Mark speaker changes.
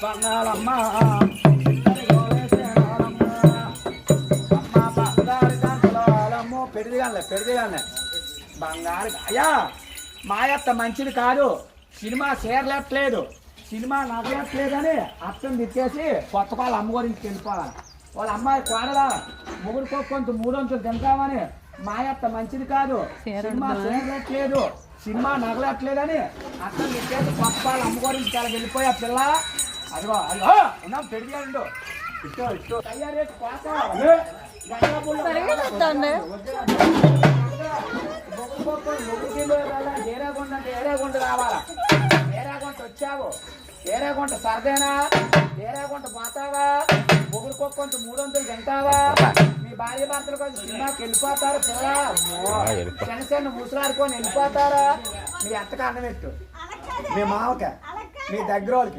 Speaker 1: పంగాలమ్మ పెడిదిగానే బంగారు అయ్యా మాయత్త మంచిది కాదు. సినిమా చేరలేట్లేదు, సినిమా నగలేట్లేదని అర్థం తిట్టేసి కొత్త పాలు అమ్మ గురించి వెళ్ళిపోవాలి. వాళ్ళ అమ్మాయి కోడలా ముగ్గురు కొంత 300 తింటామని మాయత్త మంచిది కాదు. సినిమా చేరలేట్లేదు, సినిమా నగలట్లేదని అర్థం తిట్టేసి కొత్త పాలు అమ్మ గురించి చాలా వెళ్ళిపోయా పిల్ల. అదిగో అదిగో ఉన్నాం పెడిగాడు ఇష్టో ఇష్టో తయారీ ఏరాగుంట అంటే ఏరాగుంట రావాలా. ఏరాగుంట వచ్చావు, ఏరాగుంట సరదేనా, ఏరాగుంట పోతావా, ముగ్గురు కొంత 300 తింటావా, మీ భార్య భర్తలు కొంచెం సినిమాకి వెళ్ళిపోతారు పిల్ల. చిన్న ముసులాడుకొని వెళ్ళిపోతారా. మీ అత్తకు అన్నం పెట్టు, మీ మామక, మీ దగ్గర వాళ్ళకి